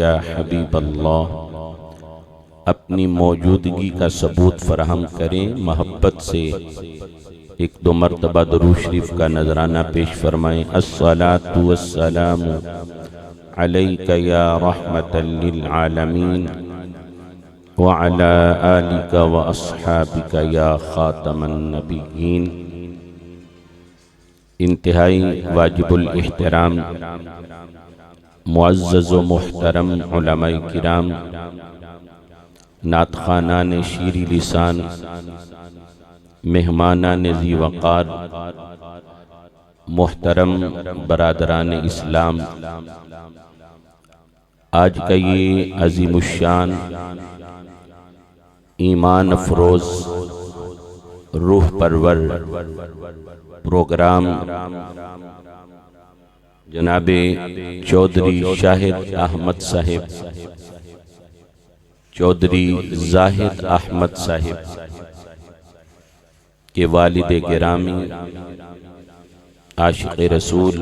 या हबीब अल्लाह। अपनी मौजूदगी का सबूत फराहम करें, मोहब्बत से एक दो मरतबा दुरूद शरीफ का नजराना पेश फरमाएं। अस्सलातु वस्सलामु अलैका या रहमतल लिल आलमीन व अला आलिका व अस्हाबिका या खातमन नबिय्यीन। इंतहाई वाजिबुल इहतराम मुअज़्ज़ज़ व मुहतरम उलमाए किराम, नातखानान शीरी लिसान, मेहमानान ज़ी वक़ार, मुहतरम बरादरान इस्लाम, आज का ये अज़ीमुश्शान ईमान अफरोज़ रूह परवर प्रोग्राम जनाबे चौधरी शाहिद अहमद साहिब, चौधरी जाहिद अहमद साहिब के वालिद गिरामी आशिक़ रसूल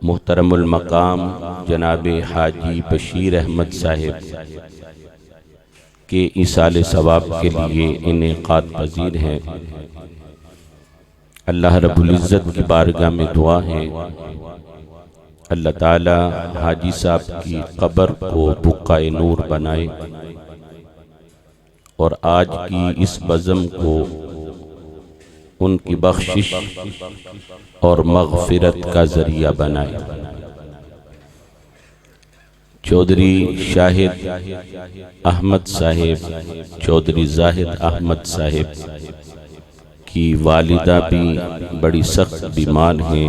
मुहतरमुल मकाम जनाबे हाजी बशीर अहमद साहिब के इसाले सवाब के लिए इनेक़ाद पजीर है। अल्लाह रब्बुल इज़्ज़त की बारगाह में दुआ है, अल्लाह ताला हाजी साहब की कब्र को बुक़्क़ाए नूर बनाए और आज की इस बज़म को उनकी बख्शिश और मग़फ़िरत का ज़रिया बनाए। चौधरी शाहिद अहमद साहिब, चौधरी जाहिद अहमद साहिब की वालिदा भी बड़ी सख्त बीमार हैं,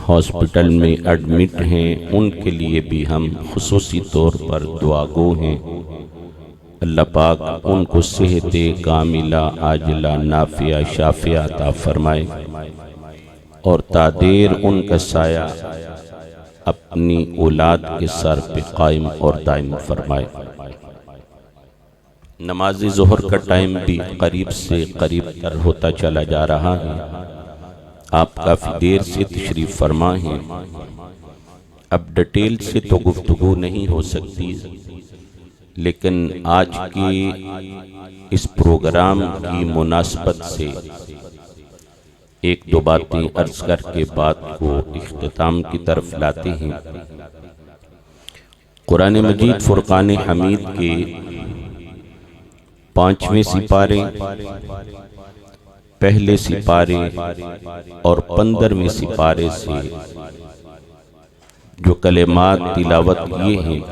हॉस्पिटल में एडमिट हैं। उनके लिए भी हम खुसूसी तौर पर दुआगो हैं। अल्लाह पाक उनको सेहत कामिला आजिला नाफिया शाफिया अता फरमाए और तादेर उनका साया अपनी औलाद के सर पे कायम और दायम फरमाए। नमाज ज़ोहर का टाइम भी करीब से करीब तर होता चला जा रहा है। आप काफ़ी देर से तशरीफ़ फरमा हैं। अब डिटेल से तो गुफ्तगू नहीं हो सकती, लेकिन आज के इस प्रोग्राम की मुनासबत से एक दो बातें अर्ज़ करके बात को इख्तिताम की तरफ लाते हैं। कुरान मजीद फुरक़ान हमीद के 5वें सिपारे, पहले सिपारे और 15वें सिपारे से जो कलेमात तिलावत किए हैं,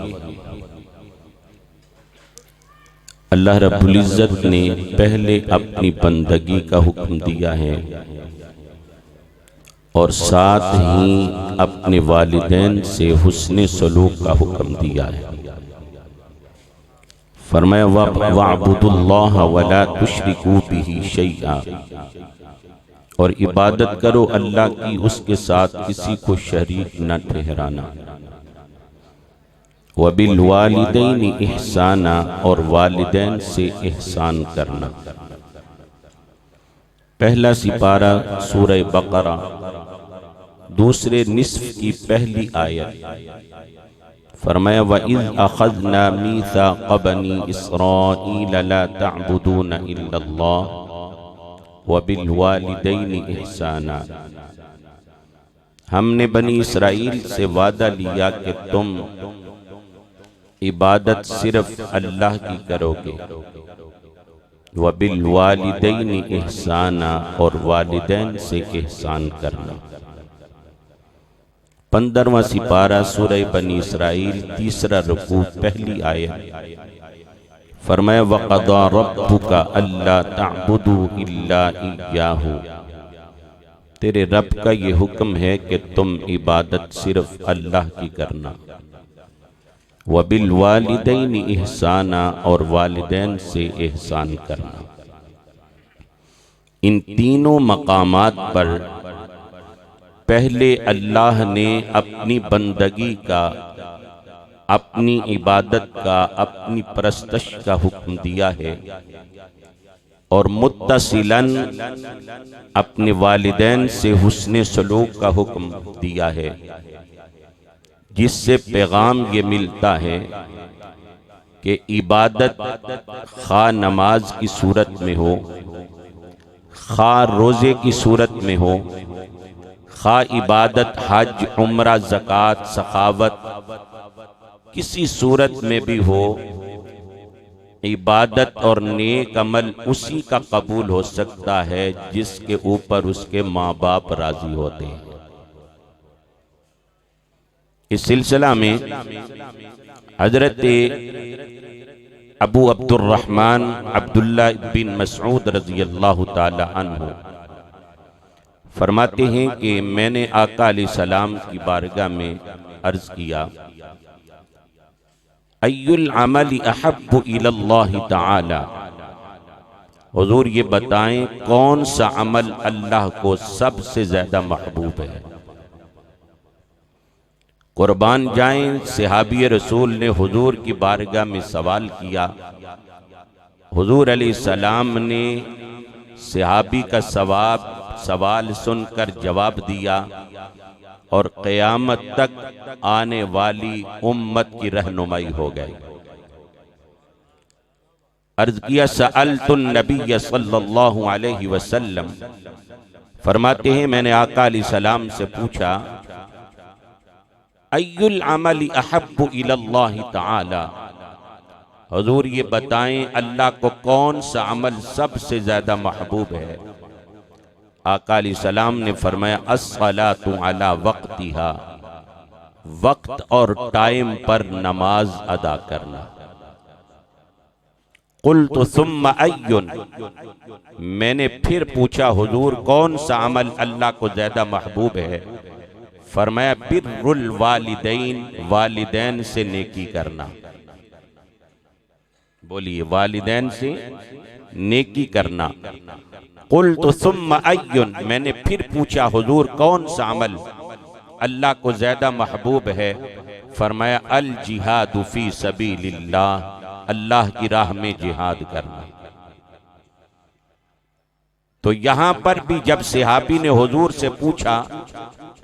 अल्लाह रब्बुल इज़्ज़त ने पहले अपनी बंदगी का हुक्म दिया है और साथ ही अपने वालिदैन से हुस्ने सलूक का हुक्म दिया है। फरमाया वअबुदुल्लाह वला तुश्रिकू बिही शैआ, और इबादत करो अल्लाह की, उसके साथ किसी को शरीक न ठहराना। वबिल वालिदैन इहसाना, और वालिदैन से एहसान करना। पहला सिपारा सूरह बकरा, दूसरे निस्फ की पहली आयत। फरमाया वइज़ अख़ज़ना मीसाक़ बनी इसराईल ला तअबुदून इल्लल्लाह वबिल वालिदैनि इहसाना। हमने बनी इसराइल से वादा लिया कि तुम इबादत सिर्फ अल्लाह की करोगे। वबिल वालिदैनि इहसाना, और वालिदैन से एहसान करना। 15वां सिपारा सूरह बनी इसराइल, तीसरा रुकू, पहली आयत। फरमाया वक़ज़ा रब्बुका अल्ला तअबुदू इल्ला इय्याहु। तेरे रब का ये हुक्म है कि तुम इबादत सिर्फ अल्लाह की करना। वबिल वालिदैनि इहसाना, और वालिदैन से एहसान करना। इन तीनों मकामात पर पहले अल्लाह ने अपनी बंदगी का, अपनी इबादत का, अपनी परस्तश का हुक्म दिया है, और मुत्तसिलन अपने वालिदैन से हुस्ने सलूक का हुक्म दिया है, जिससे पैगाम ये मिलता है कि इबादत खा नमाज की सूरत में हो, खा रोज़े की सूरत में हो, खा इबादत हज उम्रा ज़कात सखावत किसी सूरत में भी हो, इबादत और नेक अमल उसी का कबूल हो सकता है जिसके ऊपर उसके माँ बाप राजी होते हैं। इस सिलसिला में हजरत अबू अब्दुर्रहमान अब्दुल्ला बिन मसऊद रज़ी अल्लाह ताला अन्हु फरमाते हैं कि मैंने आका अलैहिस्सलाम की बारगाह में अर्ज किया, अय्युल अमल अहब्बु इलल्लाहि ताला। हुजूर ये बताएं कौन सा अमल अल्लाह को सबसे ज्यादा महबूब है। कुर्बान जाएं, सहाबी रसूल ने हुजूर की बारगाह में सवाल किया। हुजूर अलैहिस्सलाम ने सहाबी का सवाल सुनकर जवाब दिया और क़यामत तक आने वाली उम्मत की रहनुमाई हो गई। अर्ज किया सअल्तुन नबी सल्लल्लाहु अलैहि वसल्लम, फरमाते हैं मैंने आका अलैहिस्सलाम से पूछा, अय्युल अमल अहब्बु इलल्लाहि ताला। हुजूर ये बताएं अल्लाह को कौन सा अमल सबसे ज्यादा महबूब है। आका अलैहिस्सलाम ने फरमाया अस्सलातु अला वक्तिहा, वक्त और टाइम पर नमाज अदा करना। कुल्तु सुम्मा अय्युन, मैंने फिर पूछा हुजूर कौन सा अमल अल्लाह को ज्यादा महबूब है। फरमाया बिर्रुल वालिदैन, वालिदैन से नेकी करना। बोलिए वालिदैन से नेकी करना। कुल्तु सुम्मा अय्युन, मैंने फिर पूछा हुजूर कौन सा अमल अल्लाह को ज्यादा महबूब है। फरमाया अल जिहादु फी सबीलिल्लाह, अल्लाह की राह में जिहाद करना। तो यहां पर भी जब सहाबी ने हुजूर से पूछा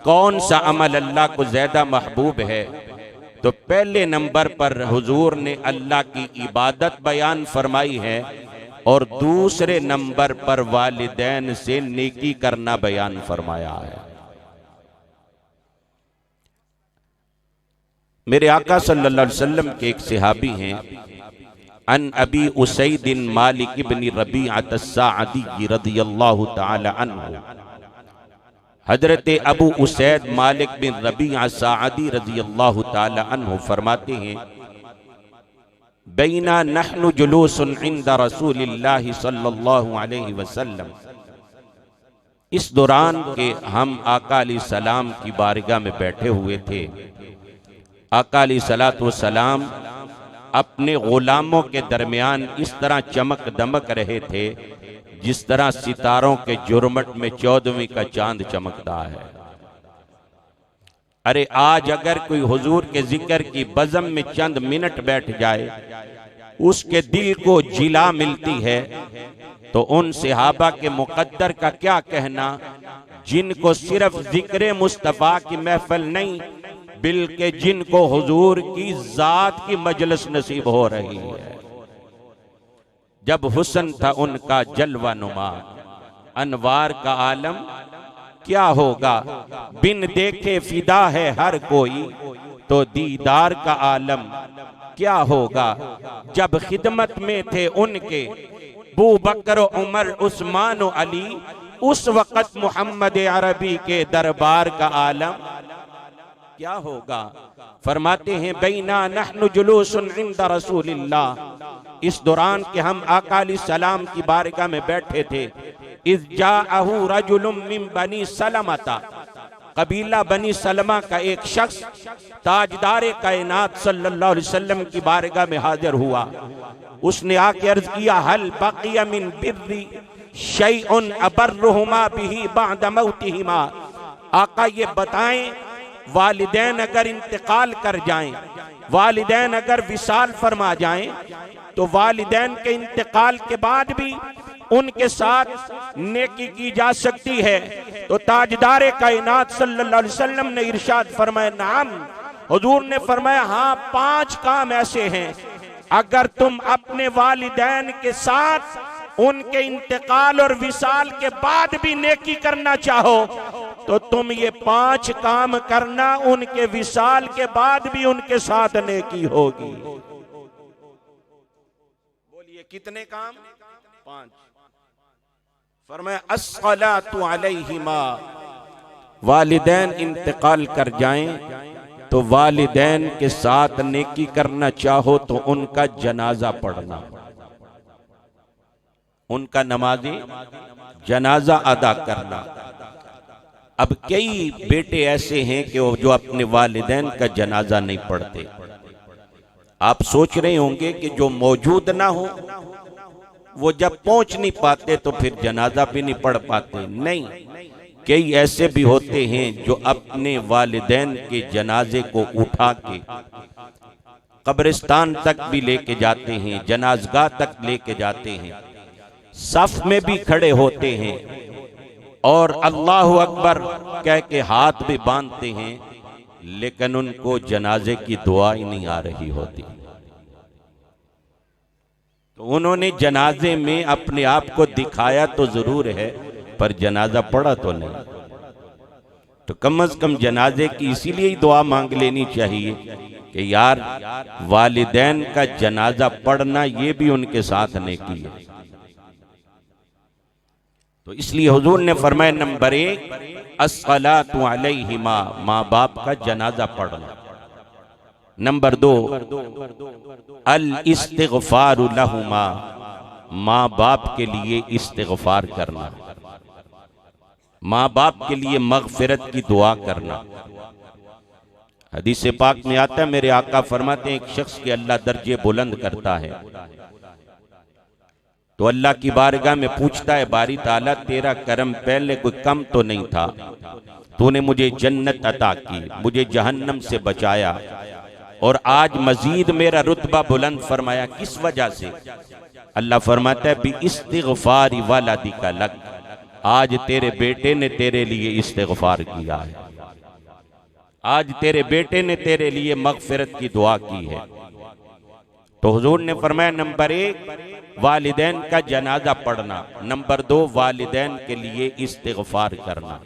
कौन सा अमल अल्लाह को ज्यादा महबूब है, तो पहले नंबर पर हुजूर ने अल्लाह की इबादत बयान फरमाई है और दूसरे नंबर पर वालिदैन से नेकी करना बयान फरमाया है। मेरे आका सल्लल्लाहु अलैहि वसल्लम के एक सहाबी हैं, अन अबी उसैद मालिक इब्न रबीअत अस्साअदी रदियल्लाहु ताला अन्हु, हजरत अबू उसैद मालिक बिन रबीअत साअदी रदियल्लाहु ताला अन्हु फरमाते हैं, बैना नहनु जुलूसन इंदा रसूलिल्लाहि सल्लल्लाहु अलैहि वसल्लम, इस दौरान के हम आका अलैहिस्सलाम की बारगाह में बैठे हुए थे। आका अलैहिस्सलातु वस्सलाम अपने गुलामों के दरमियान इस तरह चमक दमक रहे थे जिस तरह सितारों के जुरमट में 14वीं का चांद चमकता है। अरे आज अगर कोई हुजूर के जिक्र की बज़म में चंद मिनट बैठ जाए, उसके दिल को जिला मिलती है, तो उन सहाबा के मुकद्दर का क्या कहना जिनको सिर्फ जिक्र मुस्तफ़ा की महफिल नहीं बल्कि जिनको हुजूर की जात की मजलिस नसीब हो रही है। जब हुस्न था उनका जलवा नुमा, अनवार का आलम क्या होगा, बिन देखे फिदा है हर कोई, तो दीदार का आलम क्या होगा। जब खिदमत में थे उनके बू बकर उमर उस्मान व अली, उस वक़्त मोहम्मद अरबी के दरबार का आलम क्या होगा। फरमाते हैं बैना नहनु जुलूसन इंद रसूलिल्लाह, इस दौरान के हम आका अलैहिस्सलाम की बारगाह में बैठे थे। इज़ जाअहु रजुलुम मिन बनी सलमता, कबीला बनी सलमा का एक शख्स ताजदार कायनात सल्लल्लाहु अलैहि वसल्लम की बारगाह में हाजिर हुआ। उसने आके अर्ज किया, हल बक़िया मिन बिर्री शैउन अबर्रुहुमा बिही बअद मौतिहिमा। आका ये बताएं, वालिदैन अगर इंतकाल कर जाएं, वालिदैन अगर विसाल फरमा जाएं, तो वालिदैन के इंतकाल के बाद भी उनके साथ नेकी की जा सकती है। तो ताजदार कायनात सल्लल्लाहु अलैहि वसल्लम ने इरशाद फरमाया, नाम। हुजूर ने फरमाया, हाँ 5 काम ऐसे हैं, अगर तुम अपने वालिदैन के साथ उनके इंतकाल और विसाल के बाद भी नेकी करना चाहो तो तुम ये 5 काम करना, उनके विसाल के बाद भी उनके साथ नेकी होगी। बोलिए कितने काम? 5। फरमाया अस्सलातु अलैहिमा, वालिदैन इंतकाल कर जाएं तो वालिदैन के साथ नेकी करना चाहो तो उनका जनाजा पढ़ना, उनका नमाज़े जनाजा अदा करना। अब कई बेटे ऐसे हैं कि जो अपने वालिदैन का जनाजा नहीं पढ़ते। आप सोच रहे होंगे कि जो मौजूद ना हो वो जब पहुंच नहीं पाते तो फिर जनाजा भी नहीं पढ़ पाते। नहीं, कई ऐसे भी होते हैं जो अपने वालिदैन के जनाजे को उठा के कब्रिस्तान तक भी लेके जाते हैं, जनाजगाह तक लेके जाते हैं, सफ में भी खड़े होते हैं और अल्लाहु अकबर कह के हाथ भी बांधते हैं, लेकिन उनको जनाजे की दुआ ही नहीं आ रही होती। तो उन्होंने जनाजे में अपने आप को दिखाया तो जरूर है, पर जनाजा पढ़ा तो नहीं। तो कम से कम जनाजे की इसीलिए ही दुआ मांग लेनी चाहिए कि यार वालिदैन का जनाजा पढ़ना ये भी उनके साथ नेकी है। तो इसलिए हुजूर ने फरमाया, नंबर 1 अस्सलातु अलैहिमा, माँ बाप का जनाजा पढ़ना। नंबर 2 अल इस्तिग़फ़ारु लहुमा, माँ बाप के लिए इस्तिग़फ़ार करना, माँ बाप के लिए मग़फ़िरत की दुआ करना। हदीस पाक में आता है, मेरे आका फरमाते हैं, एक शख्स के अल्लाह दर्जे बुलंद करता है तो अल्लाह की बारगाह में पूछता है, बारी ताला तेरा करम पहले कोई कम तो नहीं था, तूने मुझे जन्नत अता की, मुझे जहन्नम से बचाया और आज मजीद मेरा रुतबा बुलंद फरमाया, किस वजह से? अल्लाह फरमाता है, बि इस्तिग़फ़ारि वलदिका लक, आज तेरे बेटे ने तेरे लिए इस्तिग़फ़ार किया है, आज तेरे बेटे ने तेरे लिए मग़फ़िरत की दुआ की है। तो हुजूर ने फरमाया, नंबर 1 वालिदैन का जनाजा पढ़ना, नंबर 2 वालिदैन के लिए इस्तिग़फ़ार करना।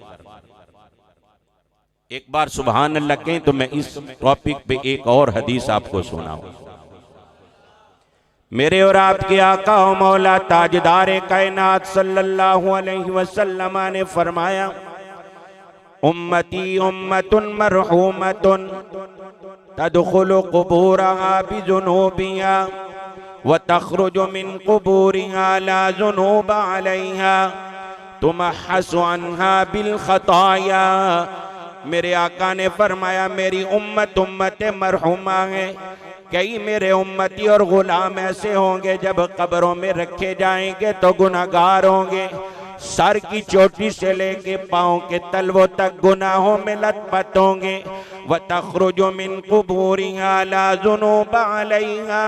एक बार सुभान अल्लाह कहें तो मैं इस टॉपिक पे एक और हदीस आपको सुनाऊं। मेरे और आपके आका और मौला ताजदार कायनात सल्लल्लाहु अलैहि वसल्लम ने फरमाया, उम्मती उम्मतुन मरहूमतुन तदखुलु क़ुबूरहा बिज़ुनूबिहा व तख़रुजु मिन क़ुबूरिहा ला ज़ुनूब अलैहा तुमहसु अन्हा बिल ख़ताया। मेरे आका ने फरमाया, मेरी उम्मत उम्मत मरहुमा है। कई मेरे उम्मती और गुलाम ऐसे होंगे जब कब्रों में रखे जाएंगे तो गुनाहगार होंगे, सर की चोटी से लेके पाँव के तलवों तक गुनाहों में लथपथ होंगे। व तखरुजु मिन कुबूरिहा ला ज़ुनूब अलैहा,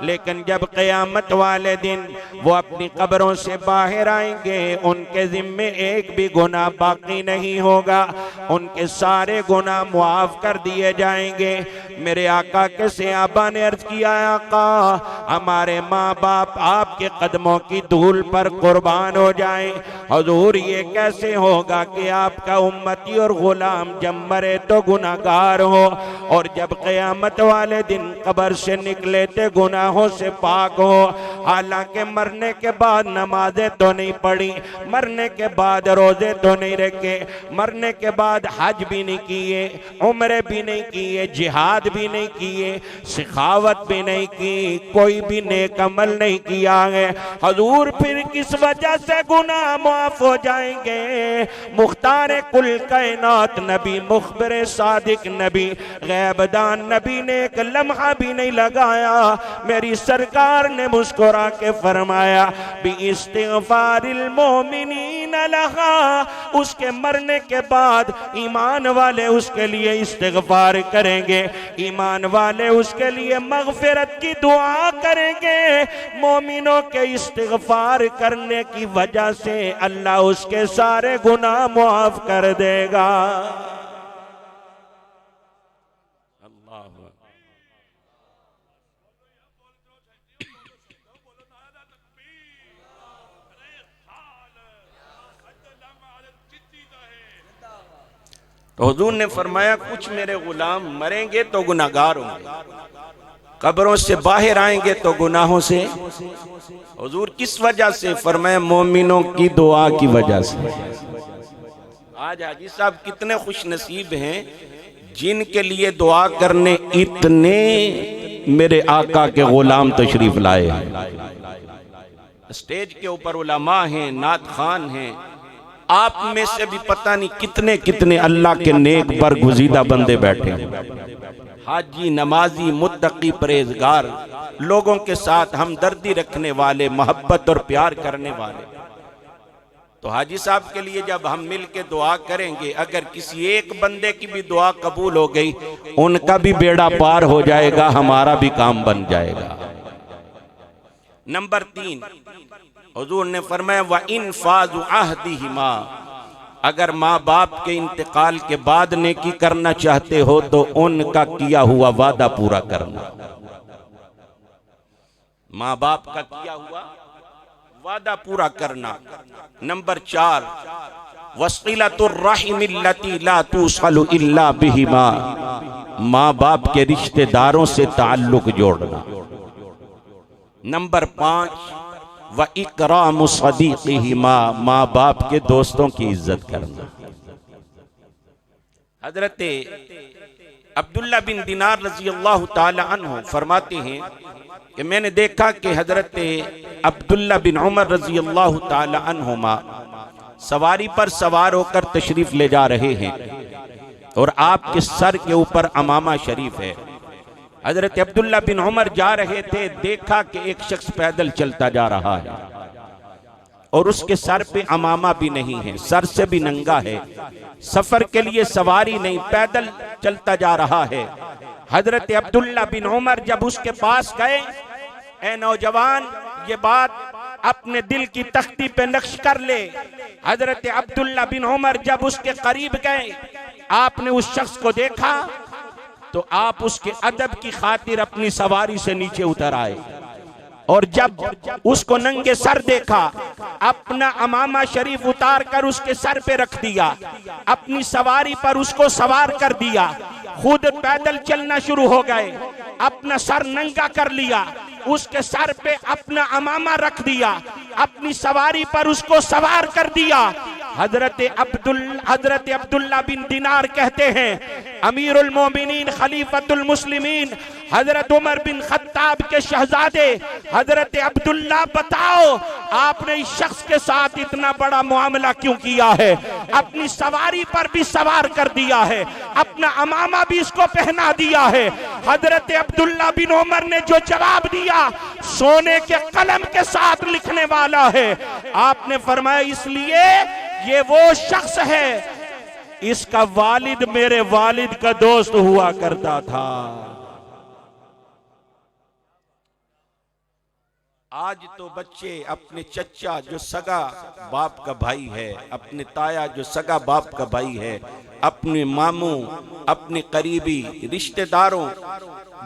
लेकिन जब क़यामत वाले दिन वो अपनी कब्रों से बाहर आएंगे उनके ज़िम्मे एक भी गुनाह बाकी नहीं होगा, उनके सारे गुनाह मुआफ़ कर दिए जाएंगे। मेरे आका के सहाबा ने अर्ज़ किया, आका हमारे माँ बाप आपके कदमों की धूल पर कुर्बान हो जाएं। हुजूर ये कैसे होगा कि आपका उम्मती और गुलाम जब मरे तो गुनाहगार हो और जब क़यामत वाले दिन कब्र से निकले तो गुनाहों से पाक हो। हालांकि मरने के बाद नमाजें तो नहीं पढ़ी, मरने के बाद रोजे तो नहीं रखे, मरने के बाद हज भी नहीं किए, उम्रे भी नहीं किए, जिहाद भी नहीं किए, सिखावत भी नहीं की, कोई भी नेक अमल नहीं किया है। हुजूर फिर किस वजह से गुनाह माफ हो जाएंगे? मुख्तार कुल कायनात नबी, मुखबिर सादिक नबी, गैबदान नबी ने एक लम्हा भी नहीं लगाया। मेरी सरकार ने मुस्कुरा के फरमाया, बि इस्तिग़फ़ारिल मोमिनीन लहा, उसके मरने के बाद ईमान वाले उसके लिए इस्तिग़फ़ार करेंगे, ईमान वाले उसके लिए मग़फ़िरत की दुआ करेंगे। मोमिनों के इस्तिग़फ़ार करने की वजह से अल्लाह उसके सारे गुनाह मुआफ़ कर देगा। तो हुजूर ने फरमाया, कुछ मेरे गुलाम मरेंगे तो गुनाहगार होंगे, कब्रों से बाहर आएंगे तो गुनाहों से। हुजूर किस वजह से? फरमाया मोमिनों की दुआ की वजह से। आज हाजी साहब कितने खुश नसीब हैं जिनके लिए दुआ करने इतने मेरे आका के गुलाम तशरीफ लाए हैं। स्टेज के ऊपर उलमा हैं, नात खान हैं, आप में से भी पता नहीं कितने कितने अल्लाह के नेक बरगुज़ीदा बंदे बैठे हैं, हाजी, नमाजी, मुत्तकी, परहेजगार, लोगों के साथ हमदर्दी रखने वाले, मोहब्बत और प्यार करने वाले। तो हाजी साहब के लिए जब हम मिल के दुआ करेंगे, अगर किसी एक बंदे की भी दुआ कबूल हो गई, उनका भी बेड़ा पार हो जाएगा, हमारा भी काम बन जाएगा। नंबर 3, हुजूर ने फरमाया, व इनफाज़ु अहदिहिमा, अगर माँ बाप के इंतकाल के बाद नेकी करना चाहते हो तो उनका किया हुआ वादा पूरा करना। माँ बाप का किया हुआ वादा पूरा करना। नंबर 4, वसीलतुर रहिमिल्लती ला तुसलु इल्ला बिहिमा, माँ बाप के रिश्तेदारों से ताल्लुक जोड़ना। नंबर 5, व इकरामु सदीक़िहिमा, माँ बाप के दोस्तों की इज्जत करना। हजरत अब्दुल्ला बिन दिनार रज़ी अल्लाह ताला अन्हु फरमाते हैं कि मैंने देखा कि हजरत अब्दुल्ला बिन उमर रज़ी अल्लाह ताला अन्हुमा सवारी पर सवार होकर तशरीफ ले जा रहे हैं और आपके सर के ऊपर अमामा शरीफ है। हजरत अब्दुल्ला बिन उमर जा रहे थे, देखा कि एक शख्स पैदल चलता जा रहा है और उसके सर पे अमामा भी नहीं है, सर से भी नंगा है, सफर के लिए सवारी नहीं, पैदल चलता जा रहा है। हजरत अब्दुल्ला बिन उमर जब उसके पास गए, ए नौजवान, ये बात अपने दिल की तख्ती पे नक्श कर ले। हजरत अब्दुल्ला बिन उमर जब उसके करीब गए, आपने उस शख्स को देखा तो आप उसके अदब की खातिर अपनी सवारी से नीचे उतर आए और जब उसको नंगे सर देखा, अपना अमामा शरीफ उतार कर उसके सर पे रख दिया, अपनी सवारी पर उसको सवार कर दिया, खुद पैदल चलना शुरू हो गए, अपना सर नंगा कर लिया, उसके सर पे अपना अमामा रख दिया, अपनी सवारी पर उसको सवार कर दिया। हजरत अब्दुल्ला बिन दिनार कहते हैं, अमीरुल मोमिनीन खलीफतुल मुस्लिमीन हजरत उमर बिन खत्ताब के शहजादे हजरत अब्दुल्ला, बताओ आपने इस शख्स के साथ इतना बड़ा मुआमला क्यों किया है? अपनी सवारी पर भी सवार कर दिया है, अपना अमामा भी इसको पहना दिया है। हजरत अब्दुल्ला बिन उमर ने जो जवाब दिया, सोने के कलम के साथ लिखना रखने वाला है। आपने फरमाया इसलिए ये वो शख्स है, इसका वालिद मेरे वालिद का दोस्त हुआ करता था। आज तो बच्चे अपने चच्चा जो सगा बाप का भाई है, अपने ताया जो सगा बाप का भाई है, अपने मामू, अपने करीबी रिश्तेदारों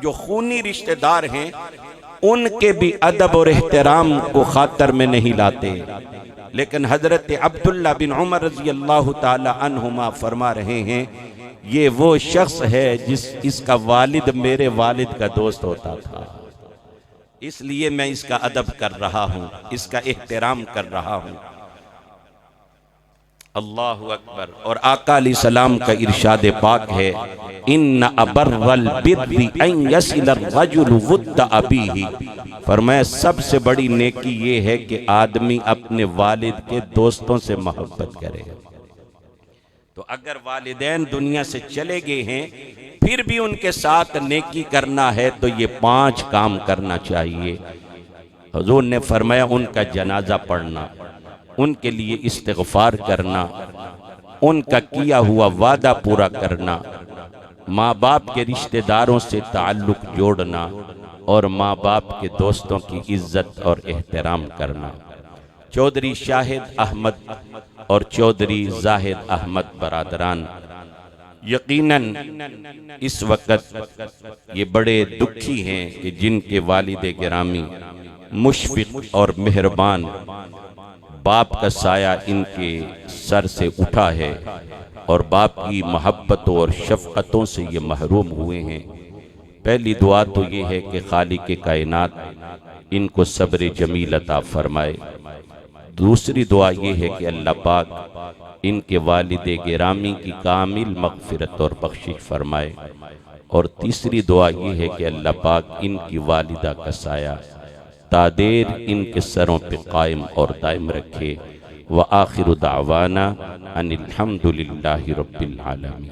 जो खूनी रिश्तेदार हैं, उनके भी अदब और एहतराम को खातर में नहीं लाते। लेकिन हजरत अब्दुल्ला बिन उमर रज़ी अल्लाह ताला अन्हुमा फरमा रहे हैं, ये वो शख्स है इसका वालिद मेरे वालिद का दोस्त होता था, इसलिए मैं इसका अदब कर रहा हूं, इसका एहतराम कर रहा हूं। अल्लाहु अकबर। और आका अलैहिस्सलाम का इरशाद पाक है, इन्ना अबर्रल बिर्रि अन यसिल अर्रजुल वुद्द अबीही। फरमाया सबसे बड़ी नेकी ये है कि आदमी अपने वालिद के दोस्तों से मोहब्बत करे। तो अगर वालिदैन दुनिया से चले गए हैं फिर भी उनके साथ नेकी करना है तो ये 5 काम करना चाहिए। हुजूर ने फरमाया उनका जनाजा पढ़ना, उनके लिए इस्तिग़फ़ार करना, उनका किया हुआ वादा पूरा करना, माँ बाप के रिश्तेदारों से ताल्लुक़ जोड़ना और माँ बाप के दोस्तों की इज्जत और एहतराम करना। चौधरी शाहिद अहमद और चौधरी जाहिद अहमद बरादरान यकीनन इस वक़्त ये बड़े दुखी हैं कि जिनके वालिद गिरामी मुशफ़िक़ और मेहरबान बाप का साया इनके सर से उठा है और बाप की मोहब्बतों और शफ़क़तों से ये महरूम हुए हैं। पहली दुआ तो ये है कि खालिक़ कायनात इनको सब्र जमील अता फरमाए। दूसरी दुआ ये है कि अल्लाह पाक इनके वालिद गिरामी की कामिल मग़फ़िरत और बख्शिश फरमाए। और तीसरी दुआ ये है कि अल्लाह पाक इनकी वालिदा का साया तादेर इनके सरों पे कायम और दायम रखे। व आखिरु दावाना अनिल हम्दुलिल्लाहि रब्बिल आलमीन।